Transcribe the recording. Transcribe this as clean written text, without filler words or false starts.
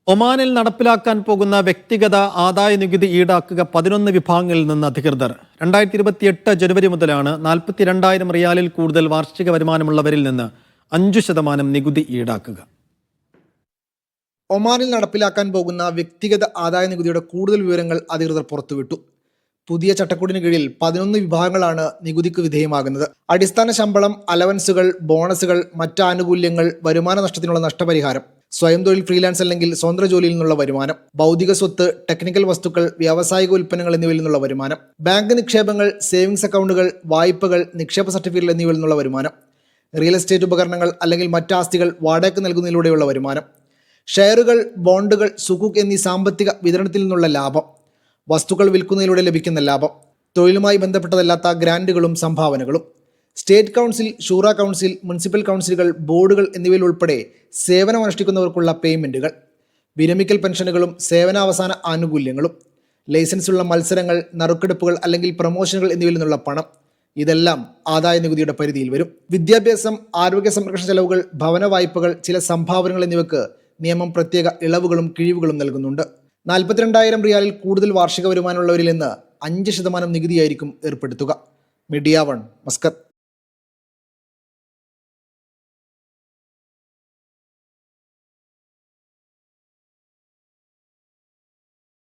ഒമാനിൽ നടപ്പിലാക്കാൻ പോകുന്ന വ്യക്തിഗത ആദായ നികുതി ഈടാക്കുക 11 വിഭാഗങ്ങളിൽ നിന്ന് അധികൃതർ 2028 ജനുവരി മുതലാണ് 42,000 റിയാലിൽ കൂടുതൽ വാർഷിക വരുമാനമുള്ളവരിൽ നിന്ന് 5% നികുതി ഈടാക്കുക. ഒമാനിൽ നടപ്പിലാക്കാൻ പോകുന്ന വ്യക്തിഗത ആദായ നികുതിയുടെ കൂടുതൽ വിവരങ്ങൾ അധികൃതർ പുറത്തുവിട്ടു. പുതിയ ചട്ടക്കൂടിന് കീഴിൽ 11 വിഭാഗങ്ങളാണ് നികുതിക്ക് വിധേയമാകുന്നത്. അടിസ്ഥാന ശമ്പളം, അലവൻസുകൾ, ബോണസുകൾ, മറ്റ് ആനുകൂല്യങ്ങൾ, വരുമാന നഷ്ടത്തിനുള്ള നഷ്ടപരിഹാരം, സ്വയം തൊഴിൽ, ഫ്രീലാൻസ് അല്ലെങ്കിൽ സ്വതന്ത്ര ജോലിയിൽ നിന്നുള്ള വരുമാനം, ഭൗതിക സ്വത്ത്, ടെക്നിക്കൽ വസ്തുക്കൾ, വ്യാവസായിക ഉൽപ്പന്നങ്ങൾ എന്നിവയിൽ നിന്നുള്ള വരുമാനം, ബാങ്ക് നിക്ഷേപങ്ങൾ, സേവിങ്സ് അക്കൗണ്ടുകൾ, വായ്പകൾ, നിക്ഷേപ സർട്ടിഫിക്കറ്റ് എന്നിവയിൽ നിന്നുള്ള വരുമാനം, റിയൽ എസ്റ്റേറ്റ് ഉപകരണങ്ങൾ അല്ലെങ്കിൽ മറ്റ് ആസ്തികൾ വാടകയ്ക്ക് നൽകുന്നതിലൂടെയുള്ള വരുമാനം, ഷെയറുകൾ, ബോണ്ടുകൾ, സുകൂക്ക് എന്നീ സാമ്പത്തിക വിതരണത്തിൽ നിന്നുള്ള ലാഭം, വസ്തുക്കൾ വിൽക്കുന്നതിലൂടെ ലഭിക്കുന്ന ലാഭം, തൊഴിലുമായി ബന്ധപ്പെട്ടതല്ലാത്ത ഗ്രാൻറ്റുകളും സംഭാവനകളും, സ്റ്റേറ്റ് കൗൺസിൽ, ഷൂറ കൗൺസിൽ, മുനിസിപ്പൽ കൗൺസിലുകൾ, ബോർഡുകൾ എന്നിവയിൽ ഉൾപ്പെടെ സേവനമനുഷ്ഠിക്കുന്നവർക്കുള്ള പേയ്മെൻറ്റുകൾ, വിരമിക്കൽ പെൻഷനുകളും സേവനാവസാന ആനുകൂല്യങ്ങളും, ലൈസൻസുള്ള മത്സരങ്ങൾ, നറുക്കെടുപ്പുകൾ അല്ലെങ്കിൽ പ്രമോഷനുകൾ എന്നിവയിൽ നിന്നുള്ള പണം, ഇതെല്ലാം ആദായ നികുതിയുടെ പരിധിയിൽ വരും. വിദ്യാഭ്യാസം, ആരോഗ്യ സംരക്ഷണ ചെലവുകൾ, ഭവന വായ്പകൾ, ചില സംഭാവനകൾ എന്നിവയ്ക്ക് നിയമം പ്രത്യേക ഇളവുകളും കിഴിവുകളും നൽകുന്നുണ്ട്. 42,000 റിയാലിൽ കൂടുതൽ വാർഷിക വരുമാനമുള്ളവരിൽ നിന്ന് 5% നികുതിയായിരിക്കും ഏർപ്പെടുത്തുക. Media 1, Muscat.